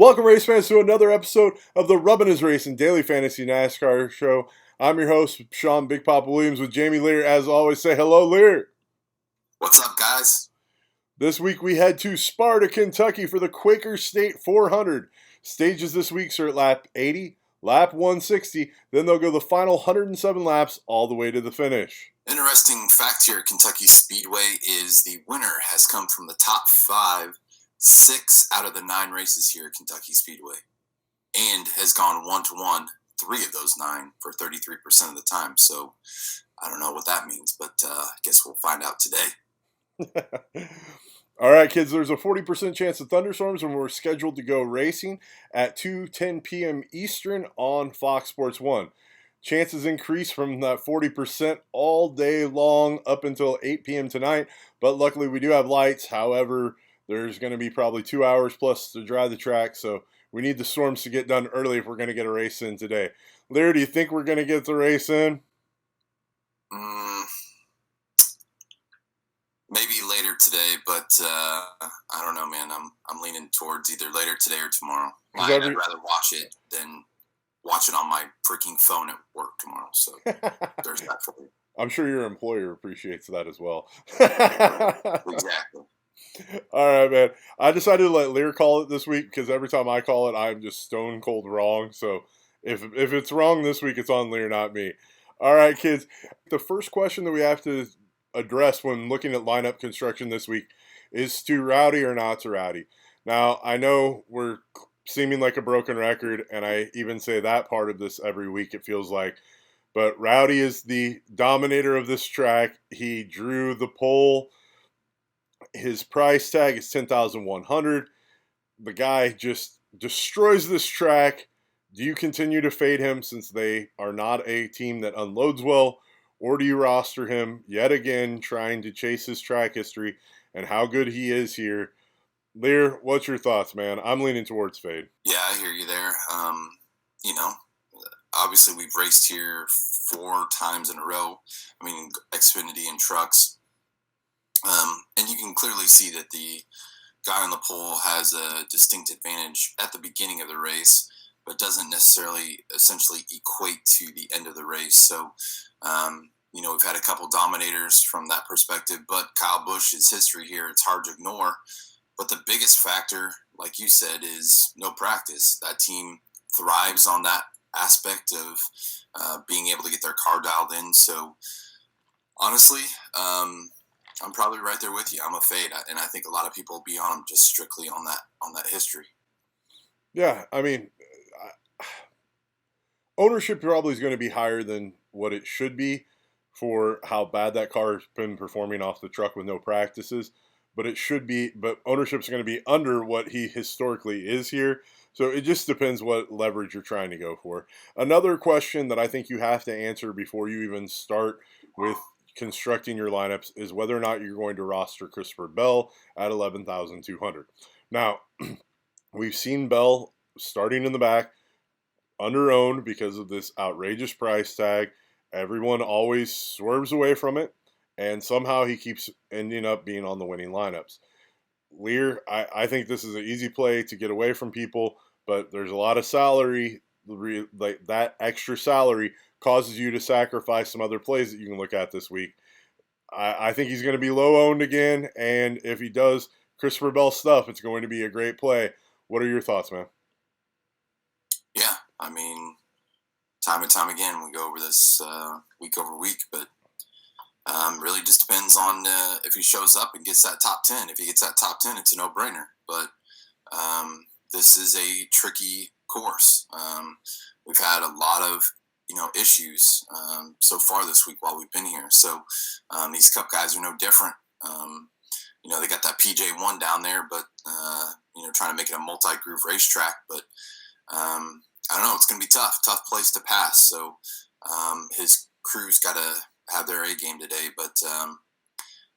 Welcome, race fans, to another episode of the Rubbin' Is Racing Daily Fantasy NASCAR Show. I'm your host, Sean Big Poppa Williams, with Jamie Liehr. As always, say hello, Liehr. What's up, guys? This week we head to Sparta, Kentucky for the Quaker State 400. Stages this week are at lap 80, lap 160, then they'll go the final 107 laps all the way to the finish. Interesting fact here at Kentucky Speedway is the winner has come from the top 5, 6 out of the 9 races here at Kentucky Speedway, and has gone 1-1, 3 of those 9 for 33% of the time. So I don't know what that means, but I guess we'll find out today. All right, kids, there's a 40% chance of thunderstorms, and we're scheduled to go racing at 2:10 p.m. Eastern on Fox Sports 1. Chances increase from that 40% all day long up until 8 p.m. tonight, but luckily we do have lights. However, there's going to be probably 2 hours plus to dry the track, so we need the storms to get done early if we're going to get a race in today. Liehr, do you think we're going to get the race in? Maybe later today, but I don't know, man. I'm leaning towards either later today or tomorrow. I'd rather watch it than watch it on my freaking phone at work tomorrow. So there's that for you. I'm sure your employer appreciates that as well. Exactly. All right, man. I decided to let Liehr call it this week because every time I call it, I'm just stone cold wrong. So if it's wrong this week, it's on Liehr, not me. All right, kids. The first question that we have to address when looking at lineup construction this week is to Rowdy or not to Rowdy. Now, I know we're seeming like a broken record, and I even say that part of this every week, it feels like. But Rowdy is the dominator of this track. He drew the pole. His price tag is $10,100. The guy just destroys this track. Do you continue to fade him since they are not a team that unloads well? Or do you roster him yet again, trying to chase his track history and how good he is here? Liehr, what's your thoughts, man? I'm leaning towards fade. Yeah, I hear you there. Obviously we've raced here 4 times in a row. I mean, Xfinity and trucks. And you can clearly see that the guy on the pole has a distinct advantage at the beginning of the race, but doesn't necessarily essentially equate to the end of the race. So, we've had a couple dominators from that perspective, but Kyle Busch's history here, it's hard to ignore. But the biggest factor, like you said, is no practice. That team thrives on that aspect of being able to get their car dialed in. So, honestly, I'm probably right there with you. I'm a fade, and I think a lot of people will be on him just strictly on that history. Yeah, I mean, ownership probably is going to be higher than what it should be for how bad that car has been performing off the truck with no practices. But ownership is going to be under what he historically is here. So it just depends what leverage you're trying to go for. Another question that I think you have to answer before you even start with constructing your lineups is whether or not you're going to roster Christopher Bell at $11,200. Now, we've seen Bell starting in the back, under-owned because of this outrageous price tag. Everyone always swerves away from it, and somehow he keeps ending up being on the winning lineups. Liehr, I think this is an easy play to get away from people, but there's a lot of salary. Like that extra salary causes you to sacrifice some other plays that you can look at this week. I think he's going to be low-owned again, and if he does Christopher Bell stuff, it's going to be a great play. What are your thoughts, man? Yeah, I mean, time and time again, we go over this week over week, but really just depends on if he shows up and gets that top 10. If he gets that top 10, it's a no-brainer. But this is a tricky course. We've had a lot of issues so far this week while we've been here. So these Cup guys are no different. They got that PJ1 down there, but trying to make it a multi-groove racetrack. But I don't know. It's going to be tough place to pass. So his crew's got to have their A game today. But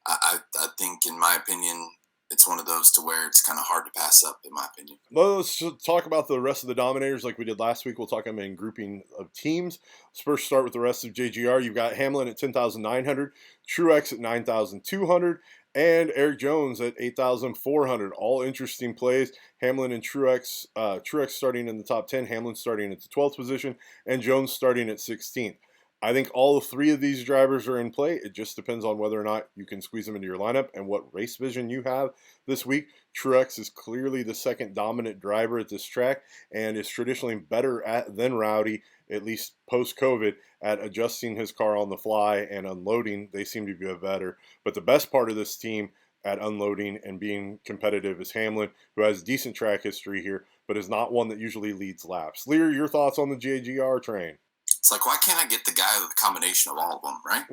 I think, in my opinion, it's one of those to where it's kind of hard to pass up, in my opinion. Let's talk about the rest of the dominators like we did last week. We'll talk them in grouping of teams. Let's first start with the rest of JGR. You've got Hamlin at $10,900, Truex at $9,200, and Eric Jones at 8,400. All interesting plays. Hamlin and Truex, Truex starting in the top 10, Hamlin starting at the 12th position, and Jones starting at 16th. I think all three of these drivers are in play. It just depends on whether or not you can squeeze them into your lineup and what race vision you have this week. Truex is clearly the second dominant driver at this track and is traditionally better than Rowdy, at least post-COVID, at adjusting his car on the fly and unloading. They seem to be better. But the best part of this team at unloading and being competitive is Hamlin, who has decent track history here, but is not one that usually leads laps. Liehr, your thoughts on the JGR train? It's like, why can't I get the guy with the combination of all of them, right?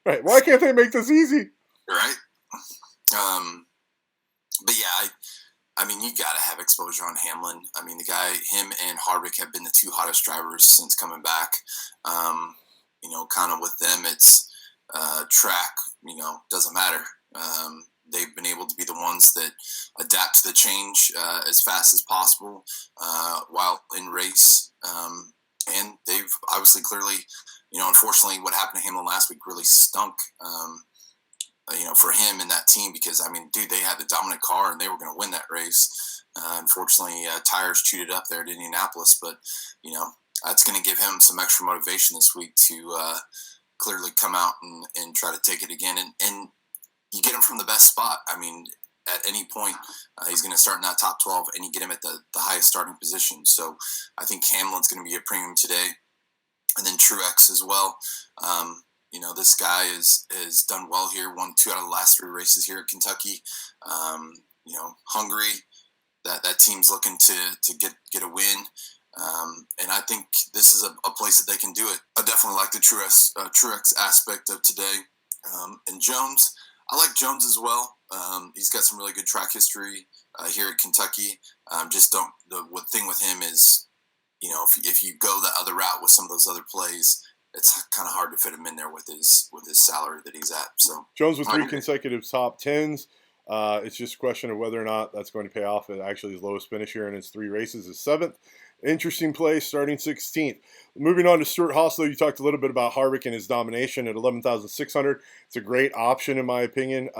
Right. Why can't they make this easy? Right. But yeah, I mean, you got to have exposure on Hamlin. I mean, him and Harvick have been the two hottest drivers since coming back. Kind of with them, it's track, doesn't matter. They've been able to be the ones that adapt to the change as fast as possible while in race. And they've obviously clearly, unfortunately what happened to Hamlin last week really stunk, for him and that team because, I mean, dude, they had the dominant car and they were going to win that race. Unfortunately, tires chewed it up there at Indianapolis, but, that's going to give him some extra motivation this week to clearly come out and try to take it again. And you get him from the best spot. I mean, at any point, he's going to start in that top 12, and you get him at the highest starting position. So I think Hamlin's going to be a premium today. And then Truex as well. This guy is done well here, won 2 out of the last 3 races here at Kentucky. Hungry. That team's looking to get a win. And I think this is a place that they can do it. I definitely like the Truex aspect of today. And Jones, I like Jones as well. He's got some really good track history here at Kentucky. The thing with him is, if you go the other route with some of those other plays, it's kind of hard to fit him in there with his salary that he's at. So Jones with 3 consecutive top 10s. It's just a question of whether or not that's going to pay off. Actually, his lowest finish here in his 3 races is 7th. Interesting play starting 16th. Moving on to Stuart Haas, though, you talked a little bit about Harvick and his domination at 11,600. It's a great option, in my opinion.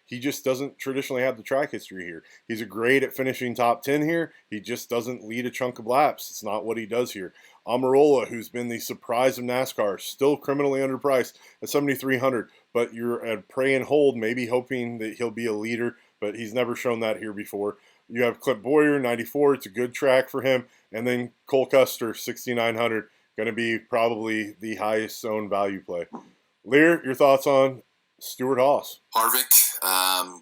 He just doesn't traditionally have the track history here. He's great at finishing top 10 here. He just doesn't lead a chunk of laps. It's not what he does here. Almirola, who's been the surprise of NASCAR, still criminally underpriced at 7,300. But you're at pray and hold, maybe hoping that he'll be a leader, but he's never shown that here before. You have Clint Boyer, 94. It's a good track for him. And then Cole Custer, 6,900. Going to be probably the highest owned value play. Liehr, your thoughts on Stuart Haas? Harvick,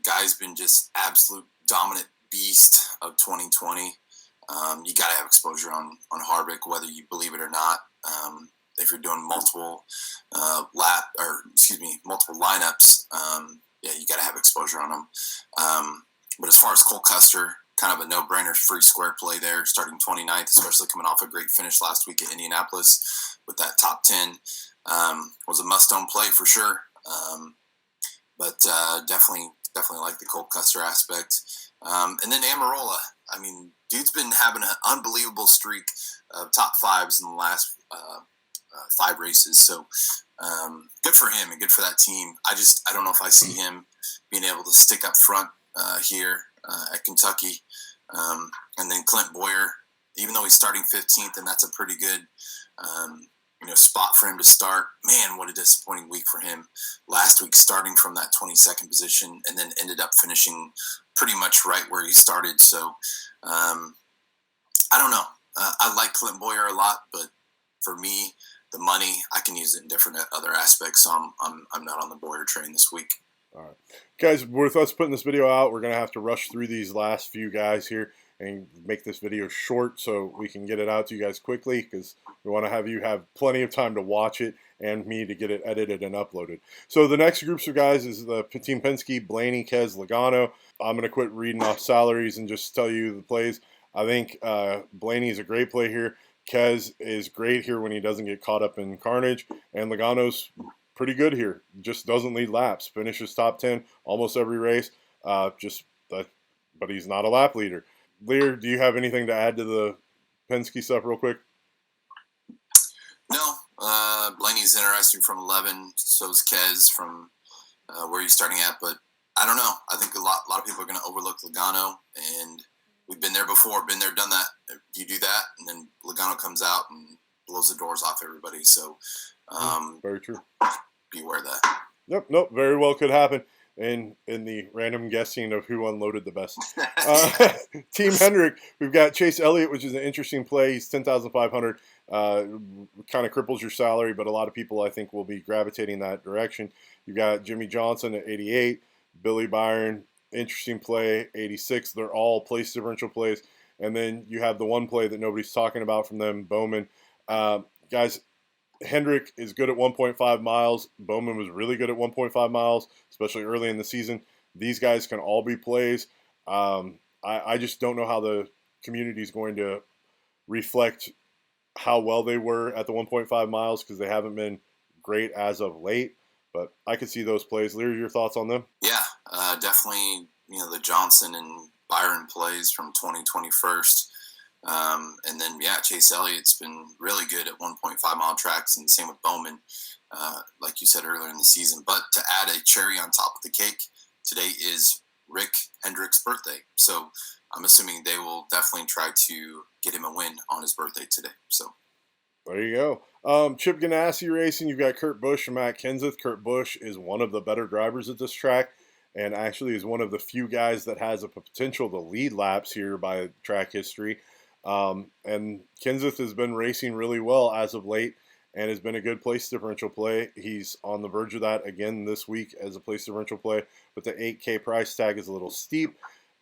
guy's been just absolute dominant beast of 2020. You got to have exposure on Harvick, whether you believe it or not. If you're doing multiple multiple lineups, you got to have exposure on him. But as far as Cole Custer, kind of a no-brainer free square play there, starting 29th, especially coming off a great finish last week at Indianapolis with that top 10. Was a must-own play for sure. But definitely like the Cole Custer aspect. And then Almirola. I mean, dude's been having an unbelievable streak of top 5s in the last 5 races. So good for him and good for that team. I don't know if I see him being able to stick up front here at Kentucky. And then Clint Boyer, even though he's starting 15th, and that's a pretty good spot for him to start. Man, what a disappointing week for him last week, starting from that 22nd position and then ended up finishing pretty much right where he started. So I don't know. I like Clint Boyer a lot, but for me, the money, I can use it in different other aspects. So I'm not on the Boyer train this week. All right. Guys, with us putting this video out, we're going to have to rush through these last few guys here and make this video short so we can get it out to you guys quickly because we want to have you have plenty of time to watch it and me to get it edited and uploaded. So the next groups of guys is the Team Penske, Blaney, Kez, Logano. I'm going to quit reading off salaries and just tell you the plays. I think Blaney is a great play here. Kez is great here when he doesn't get caught up in carnage. And Logano's pretty good here. Just doesn't lead laps. Finishes top 10 almost every race. But he's not a lap leader. Liehr, do you have anything to add to the Penske stuff real quick? No. Blaney's interesting from 11. So is Kez from where you're starting at. But I don't know. I think a lot of people are going to overlook Logano, and we've been there before, been there, done that. You do that, and then Logano comes out and blows the doors off everybody. So, very true. Beware of that. Yep, nope, very well could happen. In the random guessing of who unloaded the best. Team Hendrick, we've got Chase Elliott, which is an interesting play. He's 10,500. Kind of cripples your salary, but a lot of people, I think, will be gravitating that direction. You've got Jimmy Johnson at 88, Billy Byron, interesting play, 86. They're all place differential plays. And then you have the one play that nobody's talking about from them, Bowman. Guys, Hendrick is good at 1.5 miles. Bowman was really good at 1.5 miles, especially early in the season. These guys can all be plays. I just don't know how the community is going to reflect how well they were at the 1.5 miles because they haven't been great as of late. But I could see those plays. Liehr, your thoughts on them? Yeah, definitely. The Johnson and Byron plays from 2021. And then, Chase Elliott's been really good at 1.5 mile tracks, and same with Bowman, like you said earlier in the season. But to add a cherry on top of the cake, today is Rick Hendrick's birthday. So I'm assuming they will definitely try to get him a win on his birthday today. So there you go. Chip Ganassi Racing, you've got Kurt Busch and Matt Kenseth. Kurt Busch is one of the better drivers at this track, and actually is one of the few guys that has a potential to lead laps here by track history. And Kenseth has been racing really well as of late and has been a good place differential play. He's on the verge of that again this week as a place differential play, but the 8K price tag is a little steep.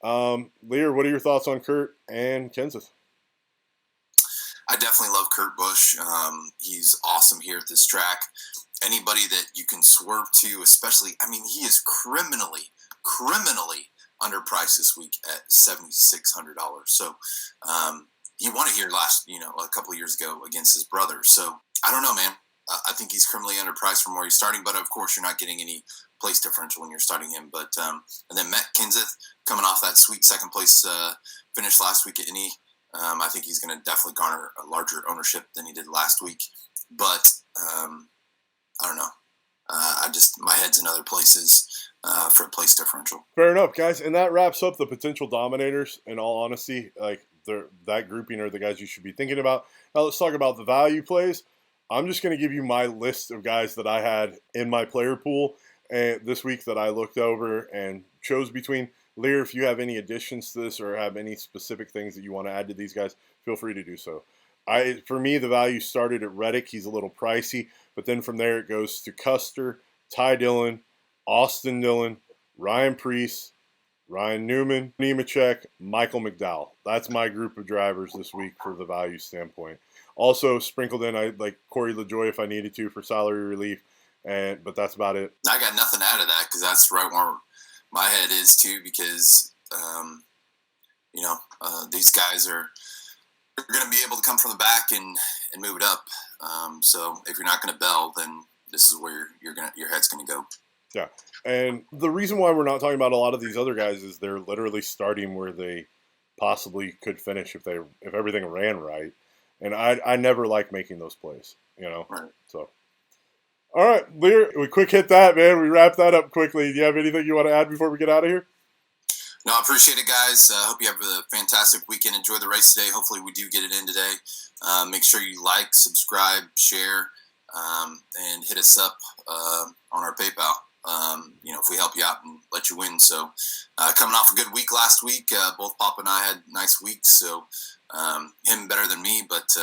Liehr, what are your thoughts on Kurt and Kenseth? I definitely love Kurt Busch. He's awesome here at this track. Anybody that you can swerve to, especially, he is criminally underpriced this week at $7,600. So, he won it here a couple of years ago against his brother. So I don't know, man. I think he's criminally underpriced from where he's starting, but of course you're not getting any place differential when you're starting him. But and then Matt Kenseth coming off that sweet second place finish last week at Indy. I think he's going to definitely garner a larger ownership than he did last week. But I don't know. My head's in other places for a place differential. Fair enough, guys. And that wraps up the potential dominators. In all honesty, that grouping are the guys you should be thinking about. Now let's talk about the value plays. I'm just going to give you my list of guys that I had in my player pool this week that I looked over and chose between. Liehr, if you have any additions to this or have any specific things that you want to add to these guys, feel free to do so. For me, the value started at Reddick. He's a little pricey, but then from there it goes to Custer, Ty Dillon, Austin Dillon, Ryan Preece, Ryan Newman, Nemechek, Michael McDowell. That's my group of drivers this week for the value standpoint. Also sprinkled in, I like Corey LaJoie if I needed to for salary relief, but that's about it. I got nothing to add to that because that's right where my head is too. Because these guys are going to be able to come from the back and move it up. So if you're not going to bell, then this is where your head's going to go. Yeah, and the reason why we're not talking about a lot of these other guys is they're literally starting where they possibly could finish if everything ran right. And I never like making those plays, Right. So, all right, Liehr, we quick hit that, man. We wrap that up quickly. Do you have anything you want to add before we get out of here? No, I appreciate it, guys. Hope you have a fantastic weekend. Enjoy the race today. Hopefully we do get it in today. Make sure you like, subscribe, share, and hit us up on our PayPal. If we help you out and let you win. So coming off a good week last week, both Poppa and I had nice weeks. So him better than me, but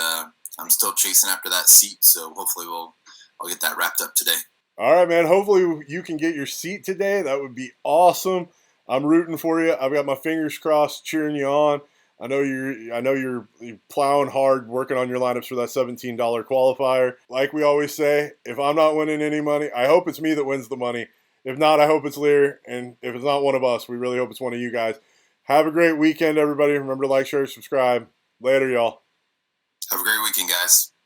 I'm still chasing after that seat. So hopefully I'll get that wrapped up today. All right, man. Hopefully you can get your seat today. That would be awesome. I'm rooting for you. I've got my fingers crossed, cheering you on. I know you're plowing hard, working on your lineups for that $17 qualifier. Like we always say, if I'm not winning any money, I hope it's me that wins the money. If not, I hope it's Liehr. And if it's not one of us, we really hope it's one of you guys. Have a great weekend, everybody. Remember to like, share, subscribe. Later, y'all. Have a great weekend, guys.